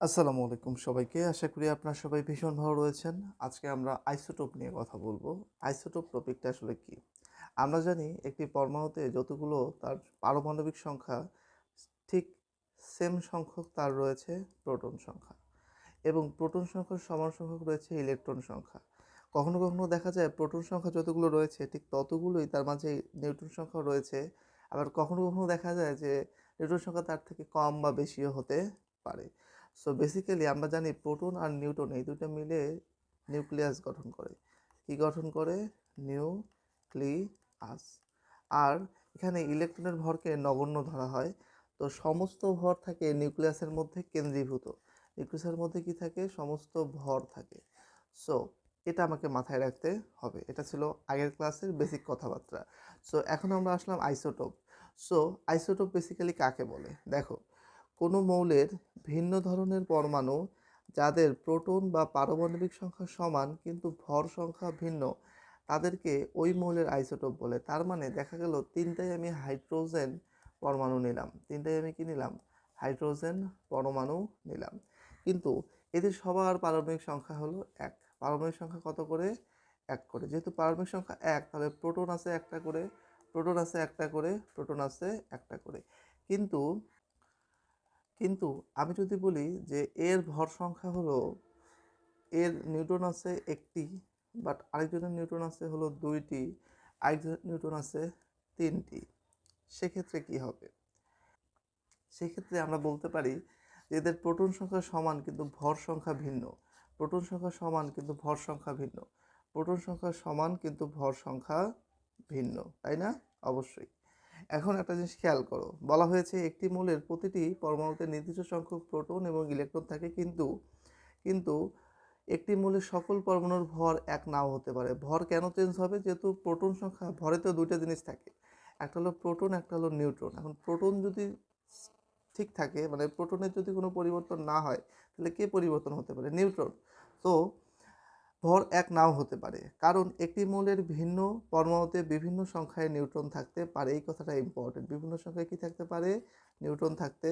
আসসালামু আলাইকুম সবাইকে। আশা করি আপনারা সবাই ভীষণ ভালো রয়েছেন। আজকে আমরা আইসোটোপ নিয়ে কথা বলবো। আইসোটোপ টপিকটা আসলে কি? আমরা জানি একটি পরমাণুতে যতগুলো তার পারমাণবিক সংখ্যা ঠিক সেম সংখ্যক তার রয়েছে প্রোটন সংখ্যা এবং প্রোটন সংখ্যার সমান সংখ্যক রয়েছে ইলেকট্রন সংখ্যা। কখনো কখনো দেখা যায় প্রোটন সংখ্যা যতগুলো রয়েছে ঠিক ততগুলোই তার মাঝে নিউট্রন সংখ্যা রয়েছে। আবার কখনো কখনো দেখা যায় যে নিউট্রন সংখ্যা তার থেকে কম বা বেশিও হতে পারে। সো বেসিক্যালি আমরা জানি প্রোটন আর নিউট্রন এই দুটো মিলে নিউক্লিয়াস গঠন করে। কি গঠন করে? নিউক্লিয়াস। আর এখানে ইলেকট্রনের ভরকে নগণ্য ধরা হয়। তো সমস্ত ভর থাকে নিউক্লিয়াসের মধ্যে কেন্দ্রীভূত। নিউক্লিয়াসের মধ্যে কি থাকে? সমস্ত ভর থাকে। সো এটা আমাকে মাথায় রাখতে হবে। এটা ছিল আগের ক্লাসের বেসিক কথাবার্তা। সো এখন আমরা আসলাম আইসোটোপ। সো আইসোটোপ বেসিক্যালি কাকে বলে? দেখো, কোনো মৌলের ভিন্ন ধরনের পরমাণু যাদের প্রোটন বা পারমাণবিক সংখ্যা সমান কিন্তু ভর সংখ্যা ভিন্ন, তাদেরকে ওই মৌলের আইসোটোপ বলে। তার মানে দেখা গেল তিনটাই আমি হাইড্রোজেন পরমাণু নিলাম, তিনটাই আমি কি নিলাম? হাইড্রোজেন পরমাণু নিলাম, কিন্তু এদের সবার পারমাণবিক সংখ্যা হলো এক। পারমাণবিক সংখ্যা কত করে? এক করে। যেহেতু পারমাণবিক সংখ্যা এক, তাহলে প্রোটন আছে একটা করে, প্রোটন আছে একটা করে, প্রোটন আছে একটা করে। কিন্তু কিন্তু আমি যদি বলি যে এর ভর সংখ্যা হলো, এর নিউটন আছে একটি, বাট আরেকজনের নিউটন আছে হলো দুইটি, আরেকজনের নিউটন আছে তিনটি, সেক্ষেত্রে কি হবে? সেক্ষেত্রে আমরা বলতে পারি যে এদের প্রোটন সংখ্যা সমান কিন্তু ভর সংখ্যা ভিন্ন। প্রোটন সংখ্যা সমান কিন্তু ভর সংখ্যা ভিন্ন। প্রোটন সংখ্যা সমান কিন্তু ভর সংখ্যা ভিন্ন, তাই না? অবশ্যই। এখন একটা জিনিস খেয়াল করো, বলা হয়েছে একটি মৌলের প্রতিটি পরমাণুতে নির্দিষ্ট সংখ্যক প্রোটন এবং ইলেকট্রন থাকে, কিন্তু কিন্তু একটি মৌলের সকল পরমাণুর ভর এক নাও হতে পারে। ভর কেন চেঞ্জ হবে? যেহেতু প্রোটন সংখ্যা, ভরে তো দুইটা জিনিস থাকে, একটা হলো প্রোটন, একটা হলো নিউট্রন। এখন প্রোটন যদি ঠিক থাকে, মানে প্রোটনের যদি কোনো পরিবর্তন না হয়, তাহলে কে পরিবর্তন হতে পারে? নিউট্রন। তো ভর এক নাও হতে পারে, কারণ একটি মৌলের ভিন্ন পরমাণুতে বিভিন্ন সংখ্যায় নিউট্রন থাকতে পারে। এই কথাটা ইম্পর্টেন্ট। বিভিন্ন সংখ্যায় কি থাকতে পারে? নিউট্রন থাকতে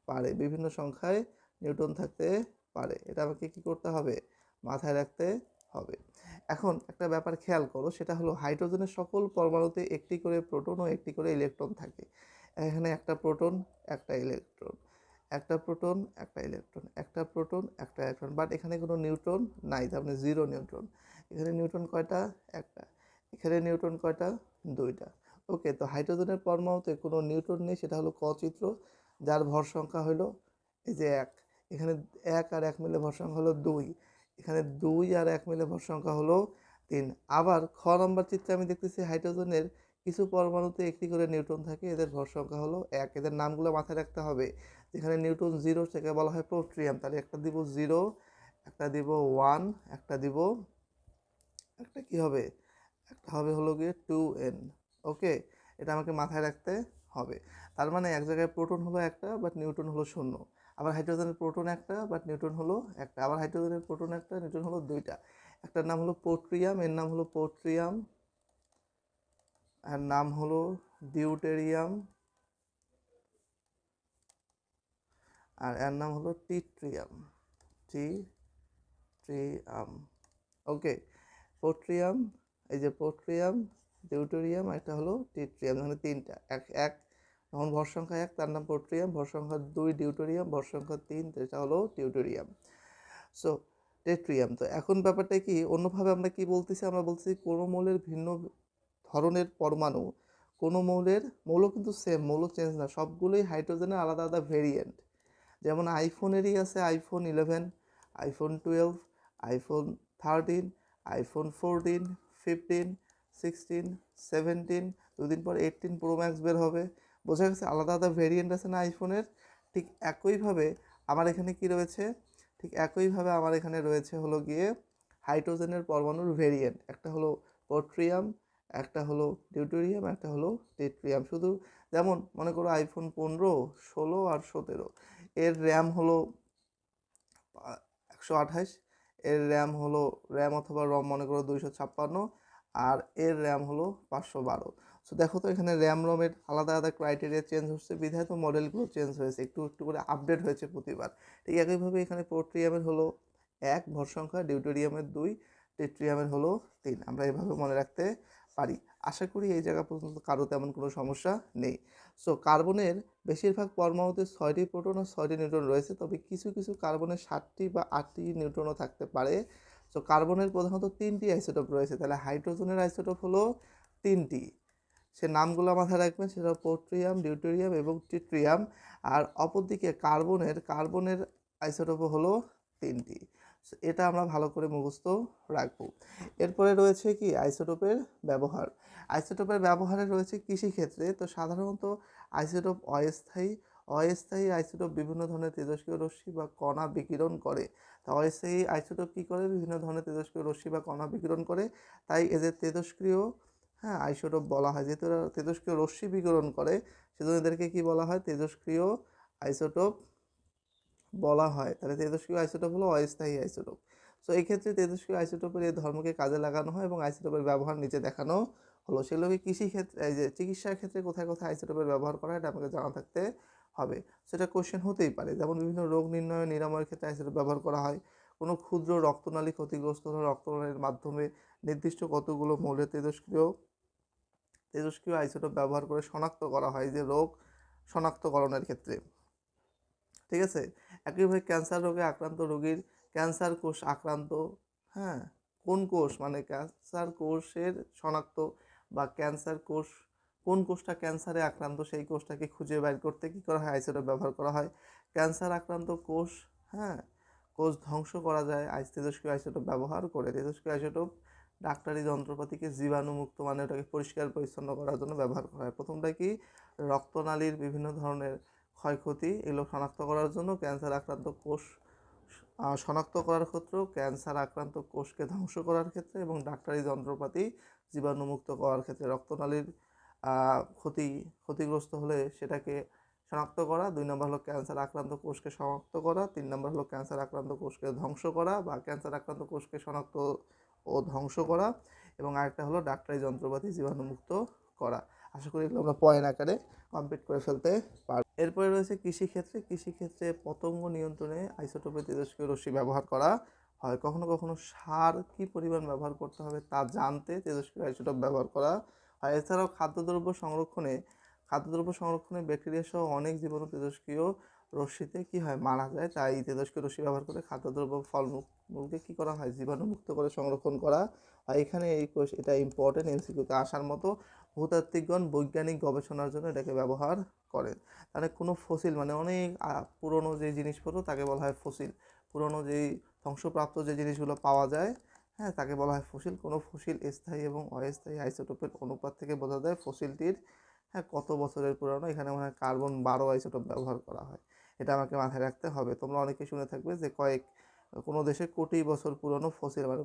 পারে। বিভিন্ন সংখ্যায় নিউট্রন থাকতে পারে। এটা আমাকে কি করতে হবে? মাথায় রাখতে হবে। এখন একটা ব্যাপার খেয়াল করো, সেটা হলো হাইড্রোজেনের সকল পরমাণুতে একটি করে প্রোটন ও একটি করে ইলেকট্রন থাকে। এখানে একটা প্রোটন, একটা ইলেকট্রন, একটা প্রোটন, একটা ইলেকট্রন, একটা প্রোটন, একটা ইলেকট্রন, বাট এখানে কোনো নিউট্রন নাই, তার মানে জিরো নিউট্রন। এখানে নিউট্রন কয়টা? একটা। এখানে নিউট্রন কয়টা? দুইটা। ওকে, তো হাইড্রোজেনের পরমাণুতে কোনো নিউট্রন নেই, সেটা হলো ক চিত্র, যার ভর সংখ্যা হলো এই যে এক। এখানে এক আর এক মিলে ভর সংখ্যা হলো দুই। এখানে দুই আর এক মিলে ভর সংখ্যা হলো তিন। আবার খ নম্বর চিত্রে আমি দেখতেছি হাইড্রোজেনের কিছু পরমাণুতে একটি করে নিউট্রন থাকে, এদের ভর সংখ্যা হলো এক। এদের নামগুলো মাথায় রাখতে হবে। যেখানে নিউটন জিরো, সেটাকে বলা হয় প্রোট্রিয়াম। তাহলে একটা দিব জিরো, একটা দিব ওয়ান, একটা দিব, একটা কি হবে? একটা হবে হলো গিয়ে 2n। ওকে, এটা আমাকে মাথায় রাখতে হবে। তার মানে এক জায়গায় প্রোটন হলো একটা, বাট নিউটন হলো শূন্য। আবার হাইড্রোজেনের প্রোটন একটা, বাট নিউটন হলো একটা। আবার হাইড্রোজেনের প্রোটন একটা, নিউটন হলো দুইটা। একটার নাম হলো পোট্রিয়াম, এর নাম হলো পোট্রিয়াম, এর নাম হলো ডিউটেরিয়াম, আর এর নাম হলো টিট্রিয়াম। টিট্রিয়াম। ওকে, পোট্রিয়াম, এই যে পোট্রিয়াম, ডিউটেরিয়াম, একটা হলো টিট্রিয়াম। মানে তিনটা এক এক, যখন ভর সংখ্যা এক তার নাম পোট্রিয়াম, ভর সংখ্যা দুই ডিউটেরিয়াম, ভর সংখ্যা তিন যেটা হলো টিউটেরিয়াম। সো টেট্রিয়াম। তো এখন ব্যাপারটা কি, অন্যভাবে আমরা কি বলতেছি? আমরা বলতেছি কোনো মৌলের ভিন্ন ধরনের পরমাণু, কোনো মৌলের, মৌল কিন্তু সেম, মৌল চেঞ্জ না, সবগুলোই হাইড্রোজেনের আলাদা আলাদা ভেরিয়েন্ট। যেমন আইফোনেরই আছে আইফোন 11, আইফোন 12, আইফোন 13, আইফোন 14, 15, 16, 17, দুদিন পর 18 প্রো ম্যাক্স বের হবে। বোঝা গেছে? আলাদা আলাদা ভেরিয়েন্ট আছে না আইফোনের? ঠিক একইভাবে আমার এখানে কি রয়েছে? ঠিক একইভাবে আমার এখানে রয়েছে হলো গিয়ে হাইড্রোজেনের পরমাণুর ভেরিয়েন্ট। একটা হলো পোট্রিয়াম, একটা হলো ডিউটেরিয়াম, একটা হলো টেট্রিয়াম। শুধু যেমন মনে করো আইফোন 15, 16 আর 17, এর র্যাম হলো 128, এর র্যাম হলো, র্যাম অথবা রম মনে করো 256, আর এর র্যাম হলো 512। সো দেখো তো এখানে র্যাম রোমের আলাদা আলাদা ক্রাইটেরিয়া চেঞ্জ হচ্ছে, বিধায় তো মডেলগুলো চেঞ্জ হয়েছে, একটু একটু করে আপডেট হয়েছে প্রতিবার। ঠিক একইভাবে এখানে পোর্ট্রিয়ামের হলো 1 ভর সংখ্যা, ডিউটেরিয়ামের 2, ট্রিটিয়ামের হলো 3। আমরা এভাবে মনে রাখতে পারি। আশা করি এই জায়গা পর্যন্ত কারো তেমন কোনো সমস্যা নেই। সো কার্বনের বেশিরভাগ পরমাণুতে 6টি প্রোটন ও 6টি নিউট্রন রয়েছে, তবে কিছু কিছু কার্বনের 7টি বা 8টি নিউট্রনও থাকতে পারে। সো কার্বনের প্রধানত 3টি আইসোটোপ রয়েছে, তাহলে হাইড্রোজেনের আইসোটোপ হলো 3টি। সে নামগুলো মাথায় রাখবেন, সেটা পোর্ট্রিয়াম, ডিউটেরিয়াম এবং ট্রিটিয়াম। আর অপরদিকে কার্বনের আইসোটোপ হলো 3টি। এটা আমরা ভালো করে মুখস্থ রাখবো। এরপরে রয়েছে কি আইসোটোপের ব্যবহার। আইসোটোপের ব্যবহারে রয়েছে কৃষিক্ষেত্রে। তো সাধারণত আইসোটোপ অস্থায়ী আইসোটোপ বিভিন্ন ধরনের তেজস্ক্রিয় রশ্মি বা কণা বিকিরণ করে। তো অস্থায়ী আইসোটোপ কী করে? বিভিন্ন ধরনের তেজস্ক্রিয় রশ্মি বা কণা বিকিরণ করে, তাই এদের তেজস্ক্রিয় আইসোটোপ বলা হয়। যেহেতু এরা তেজস্ক্রিয় রশ্মি বিকিরণ করে, সেজন্য এদেরকে কি বলা হয়? তেজস্ক্রিয় আইসোটোপ বলা হয়। তাহলে তেজস্ক্রিয় আইসোটোপ হলো অস্থায়ী আইসোটোপ। সো এই ক্ষেত্রে তেজস্ক্রিয় আইসোটোপের এই ধর্মকে কাজে লাগানো হয় এবং আইসোটোপের ব্যবহার নিচে দেখানো হলো। সেগুলোকে কৃষিক্ষেত্রে, এই যে চিকিৎসার ক্ষেত্রে কোথায় কোথায় আইসোটোপের ব্যবহার করা হয়, এটা আমাকে জানা থাকতে হবে। সেটা কোশ্চেন হতেই পারে। যেমন বিভিন্ন রোগ নির্ণয় নিরাময়ের ক্ষেত্রে আইসোটোপ ব্যবহার করা হয়। কোনো ক্ষুদ্র রক্তনালী ক্ষতিগ্রস্ত হলে রক্তনালীর মাধ্যমে নির্দিষ্ট কতগুলো মৌলের তেজস্ক্রিয় আইসোটোপ ব্যবহার করে শনাক্ত করা হয়, যে রোগ শনাক্তকরণের ক্ষেত্রে। ঠিক আছে। একইভাবে ক্যান্সার রোগে আক্রান্ত রোগীর ক্যান্সার কোষ আক্রান্ত, হ্যাঁ কোন কোষ, মানে ক্যান্সার কোষের শনাক্ত বা ক্যান্সার কোষ, কোন কোষটা ক্যান্সারে আক্রান্ত সেই কোষটাকে খুঁজে বের করতে কী করা হয়? আইসোটোপ ব্যবহার করা হয়। ক্যান্সার আক্রান্ত কোষ, কোষ ধ্বংস করা যায় তেজস্ক্রিয় আইসোটোপ ব্যবহার করে। তেজস্ক্রিয় আইসোটোপ ডাক্তারি যন্ত্রপাতিকে জীবাণুমুক্ত, মানে ওটাকে পরিষ্কার পরিচ্ছন্ন করার জন্য ব্যবহার করা হয়। প্রথমটা কি? রক্তনালীর বিভিন্ন ধরনের ক্ষয়ক্ষতি, এগুলো শনাক্ত করার জন্য, ক্যান্সার আক্রান্ত কোষ শনাক্ত করার ক্ষেত্রেও, ক্যান্সার আক্রান্ত কোষকে ধ্বংস করার ক্ষেত্রে এবং ডাক্তারি যন্ত্রপাতি জীবাণুমুক্ত করার ক্ষেত্রে। রক্তনালীর ক্ষতিগ্রস্ত হলে সেটাকে শনাক্ত করা। 2 নম্বর হলো ক্যান্সার আক্রান্ত কোষকে শনাক্ত করা। 3 নম্বর হলো ক্যান্সার আক্রান্ত কোষকে ধ্বংস করা বা ক্যান্সার আক্রান্ত কোষকে শনাক্ত ও ধ্বংস করা। এবং আরেকটা হলো ডাক্তারি যন্ত্রপাতি জীবাণুমুক্ত করা। আশা করি এগুলো আমরা পয়েন্ট আকারে কমপ্লিট করে ফেলতে পারব। এরপরে রয়েছে কৃষিক্ষেত্রে পতঙ্গ নিয়ন্ত্রণে আইসোটোপের তেজস্ক্রিয় রশ্মি ব্যবহার করা হয়। কখনো কখনো সার কী পরিমাণ ব্যবহার করতে হবে তা জানতে তেজস্ক্রিয় আইসোটোপ ব্যবহার করা হয়। এছাড়াও খাদ্যদ্রব্য সংরক্ষণে ব্যাকটেরিয়া সহ অনেক জীবাণু তেজস্ক্রিয় রশ্মিতে কী হয়? মারা যায়। তাই তেজস্ক্রিয় রশ্মি ব্যবহার করে খাদ্যদ্রব্য ফলমূলকে কী করা হয়? জীবাণুমুক্ত করে সংরক্ষণ করা হয়। এখানে এটা ইম্পর্টেন্ট, এমসিকিউতে আসার মতো। ভূতাত্ত্বিকগণ বৈজ্ঞানিক গবেষণার জন্য এটাকে ব্যবহার করেন। মানে কোনো ফসিল, মানে অনেক পুরনো যে জিনিসপত্র তাকে বলা হয় ফসিল। পুরনো যেই ধ্বংসপ্রাপ্ত যে জিনিসগুলো পাওয়া যায়, তাকে বলা হয় ফসিল। কোনো ফসিল স্থায়ী এবং অস্থায়ী আইসোটোপের অনুপাত থেকে বোঝা যায় ফসিলটির কত বছরের পুরানো। এখানে মনে হয় কার্বন-12 আইসোটোপ ব্যবহার করা হয়। এটা আমাকে মাথায় রাখতে হবে। তোমরা অনেকে শুনে থাকবে যে কোনো দেশে কোটি বছর পুরনো ফসিল, মানে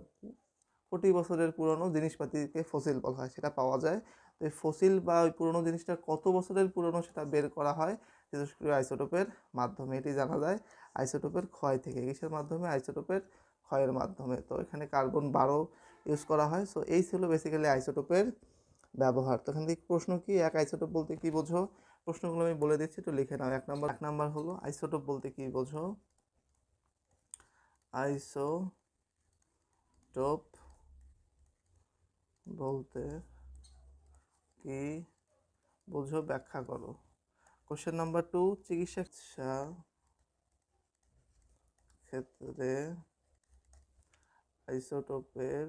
কোটি বছরের পুরনো জিনিসপাতিকে ফসিল বলা হয়, সেটা পাওয়া যায়। তো এই ফসিল বা ওই পুরনো জিনিসটা কত বছরের পুরনো সেটা বের করা হয় তেজস্ক্রিয় আইসোটোপের মাধ্যমে। এটি জানা যায় আইসোটোপের ক্ষয় থেকে। কিসের মাধ্যমে? আইসোটোপের ক্ষয়ের মাধ্যমে। তো এখানে কার্বন-12 ইউজ করা হয়। সো এই ছিল বেসিক্যালি আইসোটোপের ব্যবহার। তো এখান থেকে প্রশ্ন কি? এক আইসোটোপ বলতে কি বোঝো? প্রশ্নগুলো আমি বলে দিচ্ছি, একটু লিখে নাও। এক নাম্বার হলো আইসোটোপ বলতে কি বোঝো? আইসোটোপ বলতে কি বোঝো, ব্যাখ্যা করো। কোশ্চেন নাম্বার 2, চিকিৎসা ক্ষেত্রে আইসোটোপের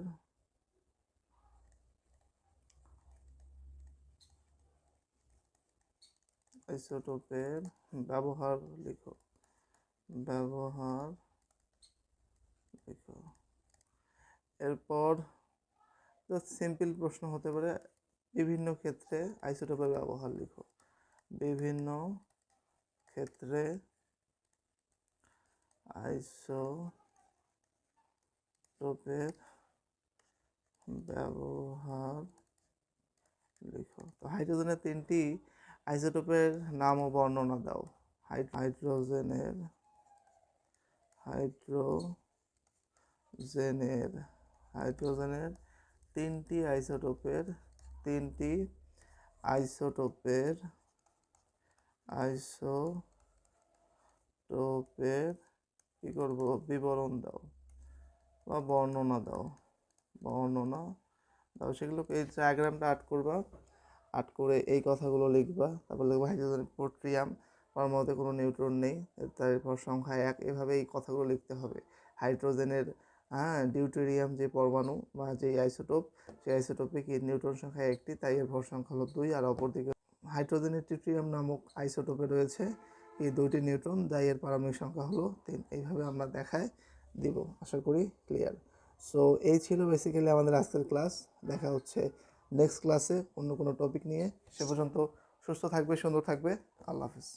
ব্যবহার লিখো। এরপর সিম্পল প্রশ্ন হতে পারে, বিভিন্ন ক্ষেত্রে আইসোটোপের ব্যবহার লিখো। বিভিন্ন ক্ষেত্রে আইসোটোপের ব্যবহার লিখো। তো হাইড্রোজেনের 3টি আইসোটোপের নাম ও বর্ণনা দাও। হাইড্রোজেনের 3টি আইসোটোপের 3টি আইসোটোপের কি করব, বিবরণ দাও বা বর্ণনা দাও, সেগুলোকে এই ডায়াগ্রামটা আর্ট করবা, আর্ট করে এই কথাগুলো লিখবা। তারপর লিখবা হাইড্রোজেন প্রোটিয়াম পরমাণুতে কোনো নিউট্রন নেই, তারপর সংখ্যা 1, এভাবে এই কথাগুলো লিখতে হবে। হাইড্রোজেনের ডিউটেরিয়াম যে পরমাণু বা যে আইসোটোপ, সেই আইসোটোপে কি নিউট্রন সংখ্যা 1টি, তাই এর ভর সংখ্যা হলো 2। আর অপরদিকে হাইড্রোজেনের ট্রিটিয়াম নামক আইসোটোপে রয়েছে এই 2টি নিউট্রন, তাই এর পারমাণবিক সংখ্যা হলো 3। এইভাবে আমরা দেখায় দিব। আশা করি ক্লিয়ার। সো এই ছিল বেসিক্যালি আমাদের আজকের ক্লাস। দেখা হচ্ছে নেক্সট ক্লাসে অন্য কোনো টপিক নিয়ে। সে পর্যন্ত সুস্থ থাকবে, সুন্দর থাকবে। আল্লাহ হাফিজ।